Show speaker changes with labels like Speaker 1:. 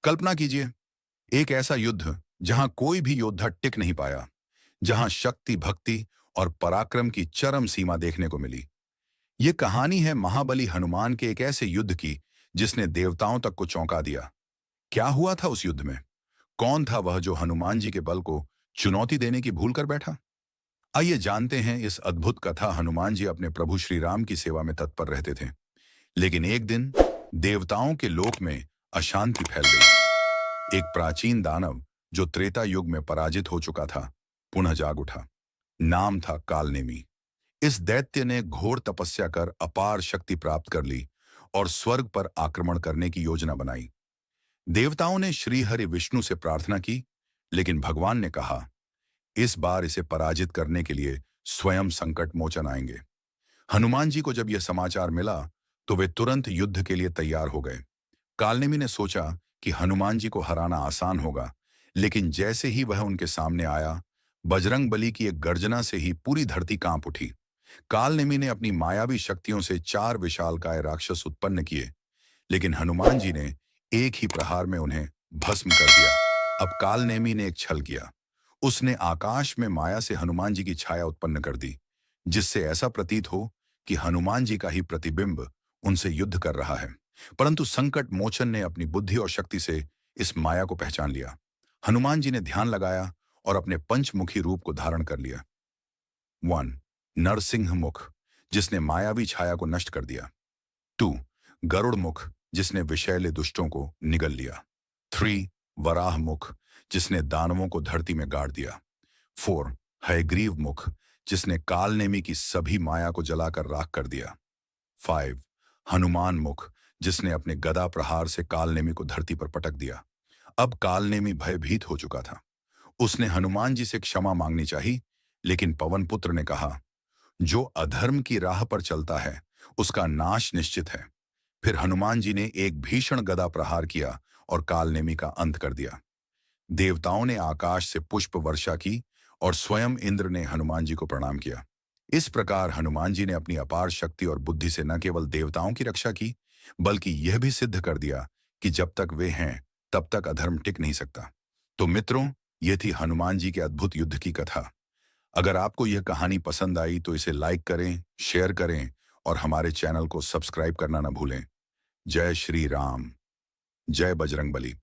Speaker 1: कल्पना कीजिए, एक ऐसा युद्ध जहां कोई भी योद्धा टिक नहीं पाया, जहां शक्ति, भक्ति और पराक्रम की चरम सीमा देखने को मिली। ये कहानी है महाबली हनुमान के एक ऐसे युद्ध की जिसने देवताओं तक को चौंका दिया। क्या हुआ था उस युद्ध में? कौन था वह जो हनुमान जी के बल को चुनौती देने की भूल कर बैठा? आइए जानते हैं इस अद्भुत कथा। हनुमान जी अपने प्रभु श्री राम की सेवा में तत्पर रहते थे, लेकिन एक दिन देवताओं के लोक में अशांति फैल गई। एक प्राचीन दानव जो त्रेता युग में पराजित हो चुका था, पुनः जाग उठा। नाम था कालनेमी। इस दैत्य ने घोर तपस्या कर अपार शक्ति प्राप्त कर ली और स्वर्ग पर आक्रमण करने की योजना बनाई। देवताओं ने श्री हरि विष्णु से प्रार्थना की, लेकिन भगवान ने कहा, इस बार इसे पराजित करने के लिए स्वयं संकट मोचन आएंगे। हनुमान जी को जब यह समाचार मिला, तो वे तुरंत युद्ध के लिए तैयार हो गए। कालनेमी ने सोचा कि हनुमान जी को हराना आसान होगा, लेकिन जैसे ही वह उनके सामने आया, बजरंग बली की एक गर्जना से ही पूरी धरती कांप उठी। कालनेमी ने अपनी मायावी शक्तियों से 4 विशालकाय राक्षस उत्पन्न किए, लेकिन हनुमान जी ने एक ही प्रहार में उन्हें भस्म कर दिया। अब कालनेमी ने एक छल किया। उसने आकाश में माया से हनुमान जी की छाया उत्पन्न कर दी, जिससे ऐसा प्रतीत हो कि हनुमान जी का ही प्रतिबिंब उनसे युद्ध कर रहा है। परंतु संकट मोचन ने अपनी बुद्धि और शक्ति से इस माया को पहचान लिया। हनुमान जी ने ध्यान लगाया और अपने पंचमुखी रूप को धारण कर लिया। 1. नरसिंह मुख, जिसने मायावी छाया को नष्ट कर दिया। 2. गरुड़ मुख, जिसने विषैले दुष्टों को निगल लिया। 3. वराह मुख, जिसने दानवों को धरती में गाड़ दिया। 4. हयग्रीव मुख, जिसने कालनेमी की सभी माया को जलाकर राख कर दिया। 5. हनुमान मुख, जिसने अपने गदा प्रहार से कालनेमी को धरती पर पटक दिया। अब कालनेमी भयभीत हो चुका था। उसने हनुमान जी से क्षमा मांगनी चाहिए, लेकिन पवन पुत्र ने कहा, जो अधर्म की राह पर चलता है उसका नाश निश्चित है। फिर हनुमान जी ने एक भीषण गदा प्रहार किया और कालनेमी का अंत कर दिया। देवताओं ने आकाश से पुष्प वर्षा की और स्वयं इंद्र ने हनुमान जी को प्रणाम किया। इस प्रकार हनुमान जी ने अपनी अपार शक्ति और बुद्धि से न केवल देवताओं की रक्षा की, बल्कि यह भी सिद्ध कर दिया कि जब तक वे हैं तब तक अधर्म टिक नहीं सकता। तो मित्रों, ये थी हनुमान जी के अद्भुत युद्ध की कथा। अगर आपको यह कहानी पसंद आई तो इसे लाइक करें, शेयर करें और हमारे चैनल को सब्सक्राइब करना न भूलें। जय श्री राम। जय बजरंग बली।